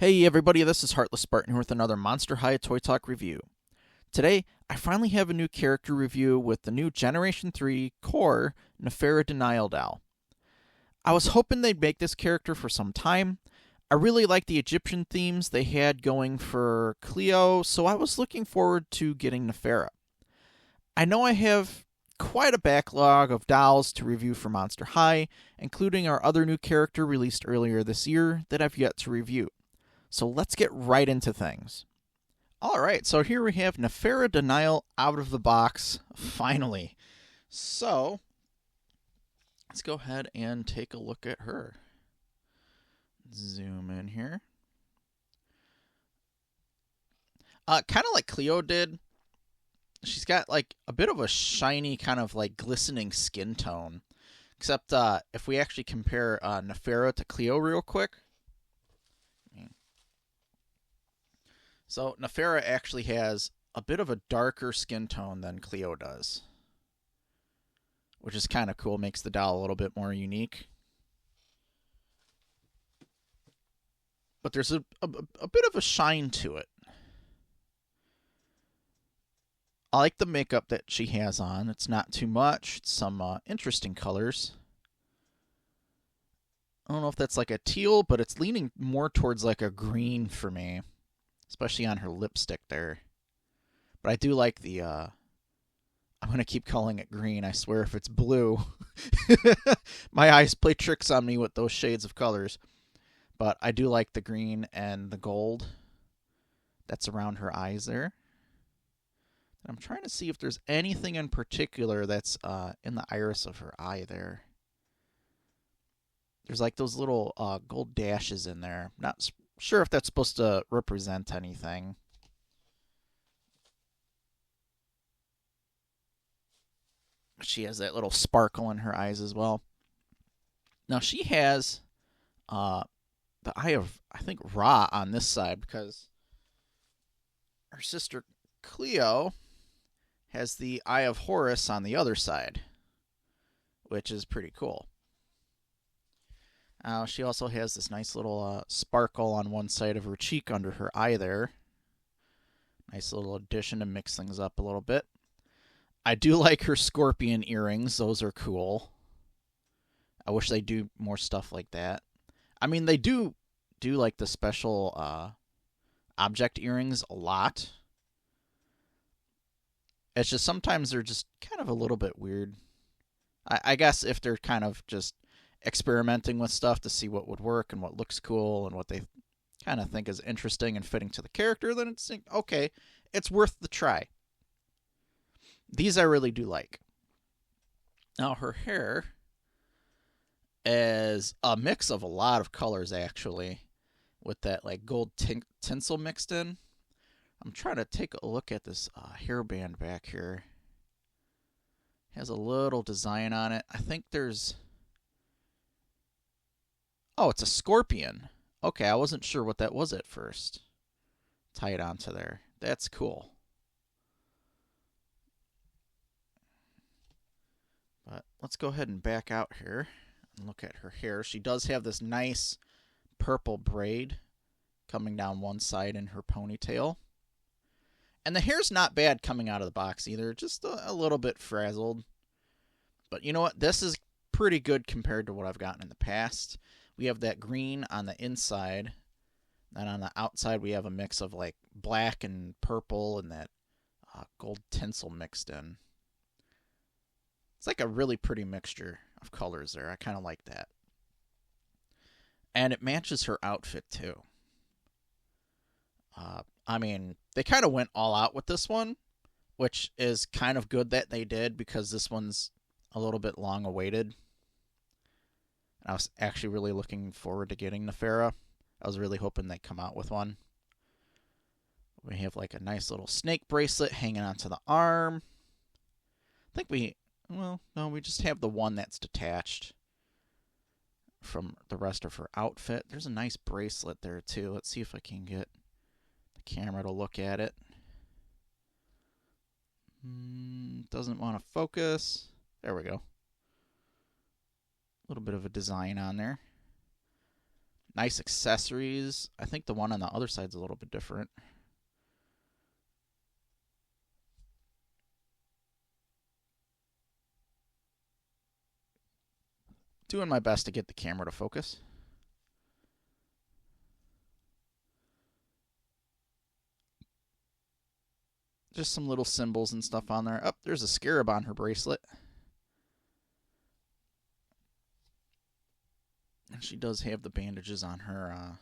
Hey everybody, this is Heartless Spartan here with another Monster High Toy Talk review. Today, I finally have a new character review with the new Generation 3 Core Nefera De Nile doll. I was hoping they'd make this character for some time. I really like the Egyptian themes they had going for Cleo, so I was looking forward to getting Nefera. I know I have quite a backlog of dolls to review for Monster High, including our other new character released earlier this year that I've yet to review. So let's get right into things. Alright, so here we have Nefera De Nile out of the box, finally. So, let's go ahead and take a look at her. Zoom in here. Kind of like Cleo did. She's got like a bit of a shiny, kind of like glistening skin tone. Except if we actually compare Nefera to Cleo real quick. So Nefera actually has a bit of a darker skin tone than Cleo does, which is kind of cool, makes the doll a little bit more unique. But there's a bit of a shine to it. I like the makeup that she has on. It's not too much. It's some interesting colors. I don't know if that's like a teal, but it's leaning more towards like a green for me. Especially on her lipstick there. But I do like the, I'm going to keep calling it green. I swear if it's blue. My eyes play tricks on me with those shades of colors. But I do like the green and the gold that's around her eyes there. I'm trying to see if there's anything in particular that's in the iris of her eye there. There's like those little gold dashes in there. Not sure if that's supposed to represent anything. She has that little sparkle in her eyes as well. Now she has the eye of, I think, Ra on this side because her sister Cleo has the eye of Horus on the other side, which is pretty cool. She also has this nice little sparkle on one side of her cheek under her eye there. Nice little addition to mix things up a little bit. I do like her scorpion earrings. Those are cool. I wish they do more stuff like that. I mean, they do like the special object earrings a lot. It's just sometimes they're just kind of a little bit weird. I guess if they're kind of just experimenting with stuff to see what would work and what looks cool and what they kind of think is interesting and fitting to the character, then it's okay, it's worth the try. These I really do like. Now her hair is a mix of a lot of colors actually, with that like gold tinsel mixed in. I'm trying to take a look at this hairband back here. It has a little design on it. I think there's... Oh, it's a scorpion. Okay, I wasn't sure what that was at first. Tie it onto there. That's cool. But let's go ahead and back out here and look at her hair. She does have this nice purple braid coming down one side in her ponytail. And the hair's not bad coming out of the box either. Just a little bit frazzled. But you know what? This is pretty good compared to what I've gotten in the past. We have that green on the inside. And on the outside, we have a mix of like black and purple and that gold tinsel mixed in. It's like a really pretty mixture of colors there. I kind of like that. And it matches her outfit too. I mean, they kind of went all out with this one, which is kind of good that they did because this one's a little bit long awaited. I was actually really looking forward to getting Nefera. I was really hoping they'd come out with one. We have like a nice little snake bracelet hanging onto the arm. I think we just have the one that's detached from the rest of her outfit. There's a nice bracelet there too. Let's see if I can get the camera to look at it. Doesn't want to focus. There we go. A little bit of a design on there. Nice accessories. I think the one on the other side's a little bit different. Doing my best to get the camera to focus. Just some little symbols and stuff on there. Oh, there's a scarab on her bracelet. And she does have the bandages on her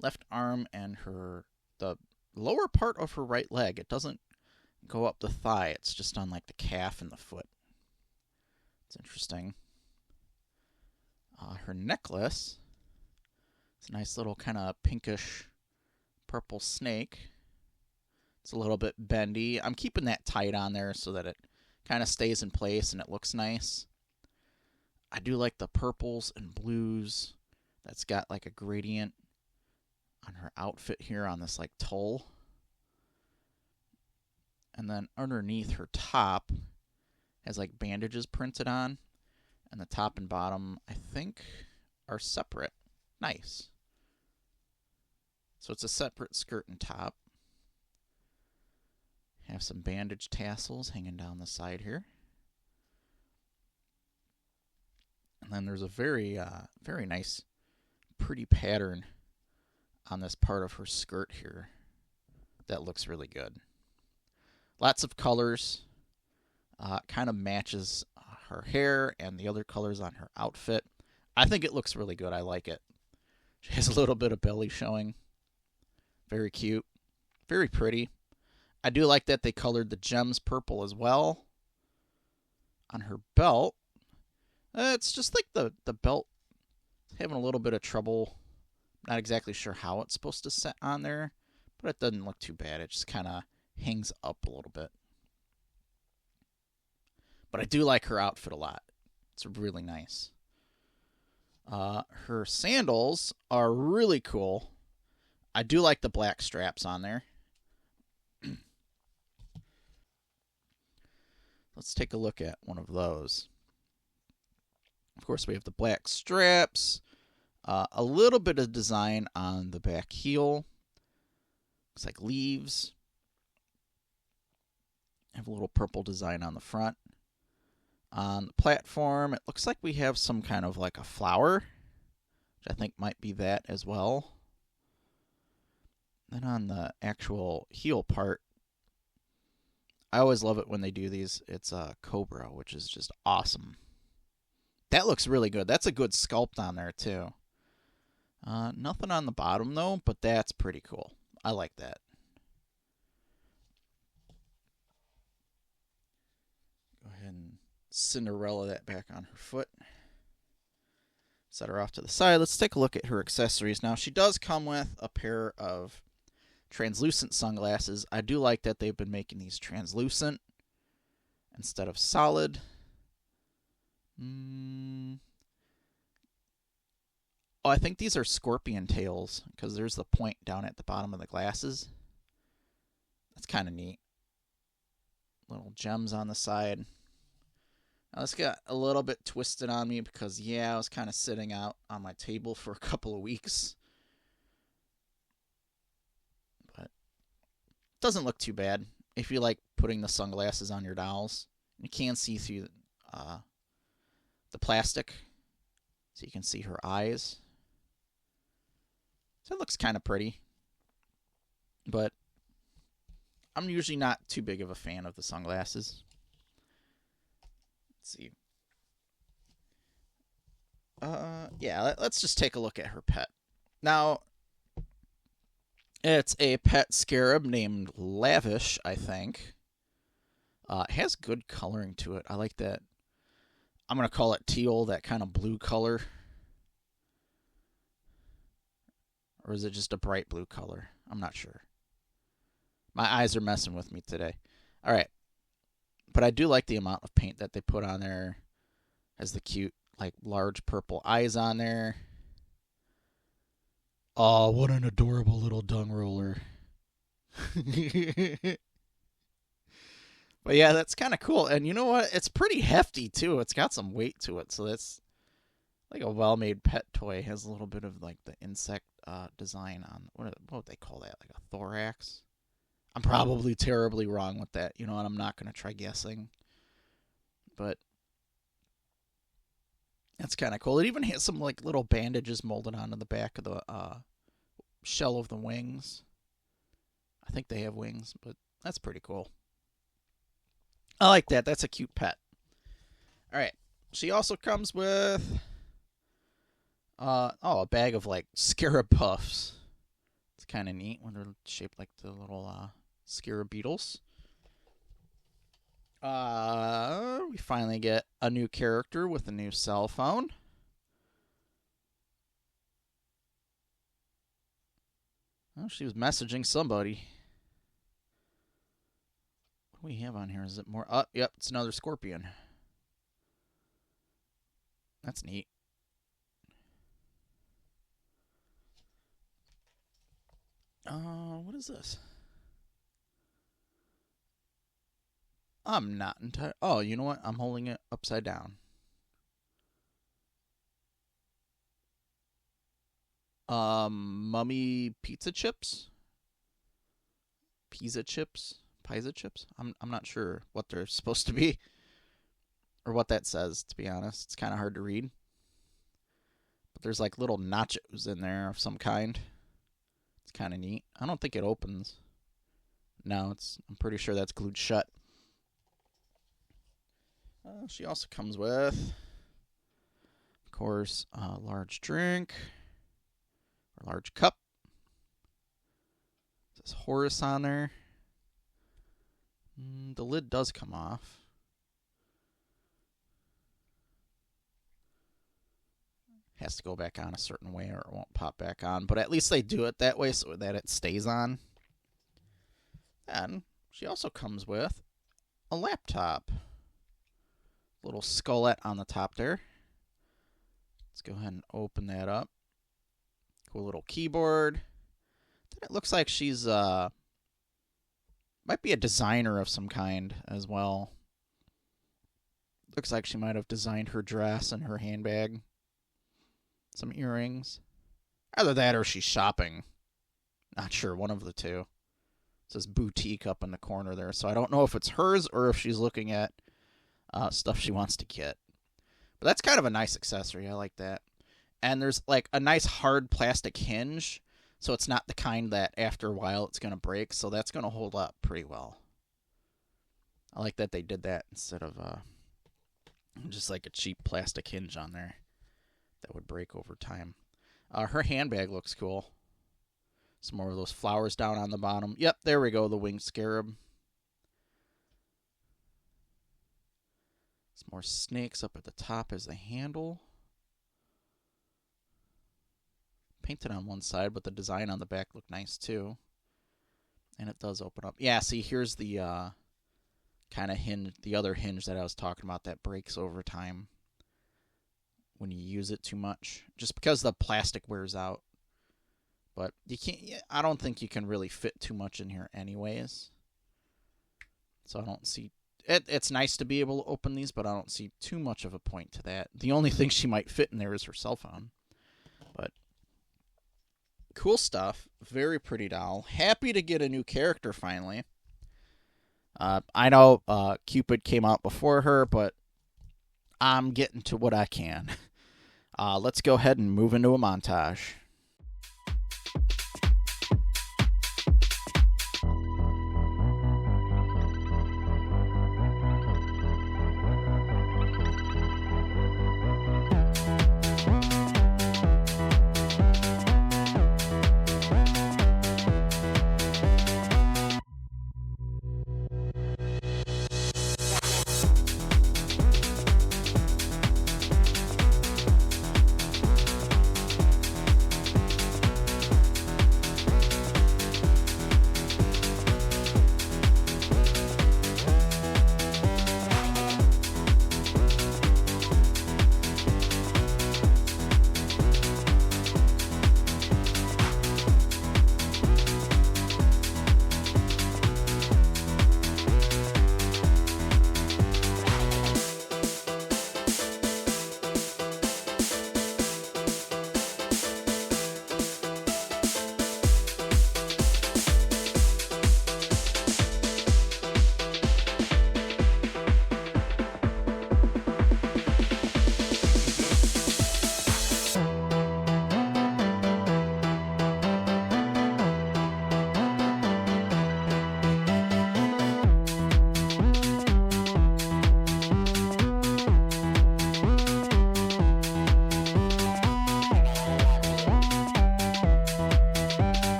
left arm and the lower part of her right leg. It doesn't go up the thigh. It's just on like the calf and the foot. It's interesting. Her necklace. It's a nice little kind of pinkish purple snake. It's a little bit bendy. I'm keeping that tight on there so that it kind of stays in place and it looks nice. I do like the purples and blues. That's got like a gradient on her outfit here on this like tulle. And then underneath her top has like bandages printed on. And the top and bottom, I think, are separate. Nice. So it's a separate skirt and top. Have some bandage tassels hanging down the side here. And then there's a very, very nice, pretty pattern on this part of her skirt here that looks really good. Lots of colors. Kind of matches her hair and the other colors on her outfit. I think it looks really good. I like it. She has a little bit of belly showing. Very cute. Very pretty. I do like that they colored the gems purple as well. On her belt, it's just like the belt having a little bit of trouble. Not exactly sure how it's supposed to set on there, but it doesn't look too bad. It just kind of hangs up a little bit. But I do like her outfit a lot. It's really nice. Her sandals are really cool. I do like the black straps on there. Let's take a look at one of those. Of course, we have the black straps. A little bit of design on the back heel. Looks like leaves. Have a little purple design on the front. On the platform, it looks like we have some kind of like a flower, which I think might be that as well. Then on the actual heel part, I always love it when they do these. It's a cobra, which is just awesome. That looks really good. That's a good sculpt on there, too. Nothing on the bottom, though, but that's pretty cool. I like that. Go ahead and Cinderella that back on her foot. Set her off to the side. Let's take a look at her accessories. Now, she does come with a pair of translucent sunglasses. I do like that they've been making these translucent instead of solid. Oh, I think these are scorpion tails because there's the point down at the bottom of the glasses. That's kind of neat. Little gems on the side. Now this got a little bit twisted on me because, yeah, I was kind of sitting out on my table for a couple of weeks. But it doesn't look too bad if you like putting the sunglasses on your dolls. You can see through the plastic, so you can see her eyes. So it looks kind of pretty. But I'm usually not too big of a fan of the sunglasses. Let's see. Yeah, let's just take a look at her pet. Now, it's a pet scarab named Lavish, I think. It has good coloring to it. I like that. I'm going to call it teal, that kind of blue color. Or is it just a bright blue color? I'm not sure. My eyes are messing with me today. All right. But I do like the amount of paint that they put on there. Has the cute, like, large purple eyes on there. Oh, what an adorable little dung roller. But yeah, that's kind of cool. And you know what? It's pretty hefty, too. It's got some weight to it. So Like a well-made pet toy has a little bit of like the insect design on what would they call that? Like a thorax. I'm probably terribly wrong with that, and I'm not gonna try guessing. But that's kind of cool. It even has some like little bandages molded onto the back of the shell of the wings. I think they have wings, but that's pretty cool. I like that. That's a cute pet. All right. She also comes with a bag of like scarab puffs. It's kind of neat when they're shaped like the little scarab beetles. We finally get a new character with a new cell phone. Oh, she was messaging somebody. What do we have on here? Is it more? Oh, yep, it's another scorpion. That's neat. What is this? I'm not entirely. Oh, you know what? I'm holding it upside down. Mummy pizza chips? Pizza chips? Pizza chips? I'm not sure what they're supposed to be. Or what that says, to be honest. It's kind of hard to read. But there's like little nachos in there of some kind. It's kind of neat. I don't think it opens. No, I'm pretty sure that's glued shut. She also comes with, of course, a large drink. Or large cup. It says Horus on there. The lid does come off. Has to go back on a certain way or it won't pop back on. But at least they do it that way so that it stays on. And she also comes with a laptop. Little skullette on the top there. Let's go ahead and open that up. Cool little keyboard. Then it looks like she's might be a designer of some kind as well. Looks like she might have designed her dress and her handbag. Some earrings. Either that or she's shopping. Not sure, one of the two. It says boutique up in the corner there, so I don't know if it's hers or if she's looking at stuff she wants to get. But that's kind of a nice accessory. I like that. And there's like a nice hard plastic hinge, so it's not the kind that after a while it's going to break, so that's going to hold up pretty well. I like that they did that instead of just like a cheap plastic hinge on there that would break over time. Her handbag looks cool. Some more of those flowers down on the bottom. Yep, there we go, the winged scarab. Some more snakes up at the top as the handle. Painted on one side, but the design on the back looked nice too. And it does open up. Yeah, see, here's the kind of hinge, the other hinge that I was talking about that breaks over time when you use it too much, just because the plastic wears out. But you can't. I don't think you can really fit too much in here, anyways. So I don't see. It's nice to be able to open these, but I don't see too much of a point to that. The only thing she might fit in there is her cell phone. But cool stuff. Very pretty doll. Happy to get a new character finally. I know Cupid came out before her, but I'm getting to what I can. Let's go ahead and move into a montage.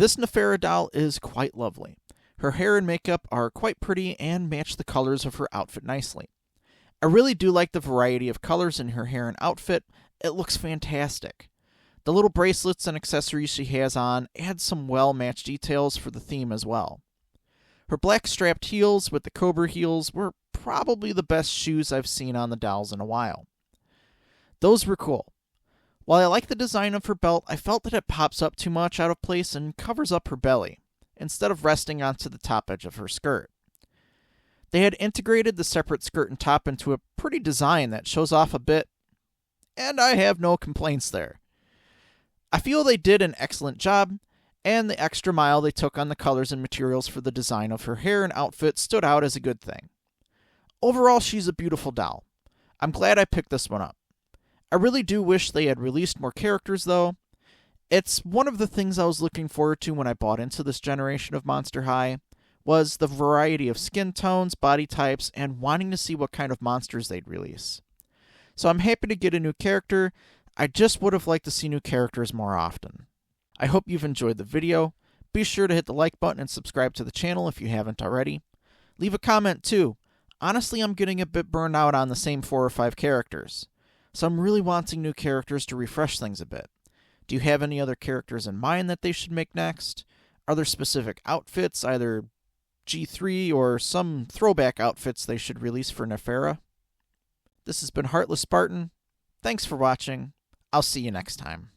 This Nefera doll is quite lovely. Her hair and makeup are quite pretty and match the colors of her outfit nicely. I really do like the variety of colors in her hair and outfit. It looks fantastic. The little bracelets and accessories she has on add some well-matched details for the theme as well. Her black strapped heels with the cobra heels were probably the best shoes I've seen on the dolls in a while. Those were cool. While I like the design of her belt, I felt that it pops up too much out of place and covers up her belly, instead of resting onto the top edge of her skirt. They had integrated the separate skirt and top into a pretty design that shows off a bit, and I have no complaints there. I feel they did an excellent job, and the extra mile they took on the colors and materials for the design of her hair and outfit stood out as a good thing. Overall, she's a beautiful doll. I'm glad I picked this one up. I really do wish they had released more characters, though. It's one of the things I was looking forward to when I bought into this generation of Monster High, was the variety of skin tones, body types, and wanting to see what kind of monsters they'd release. So I'm happy to get a new character. I just would have liked to see new characters more often. I hope you've enjoyed the video. Be sure to hit the like button and subscribe to the channel if you haven't already. Leave a comment too. Honestly, I'm getting a bit burned out on the same 4 or 5 characters. So I'm really wanting new characters to refresh things a bit. Do you have any other characters in mind that they should make next? Are there specific outfits, either G3 or some throwback outfits they should release for Nefera? This has been Heartless Spartan. Thanks for watching. I'll see you next time.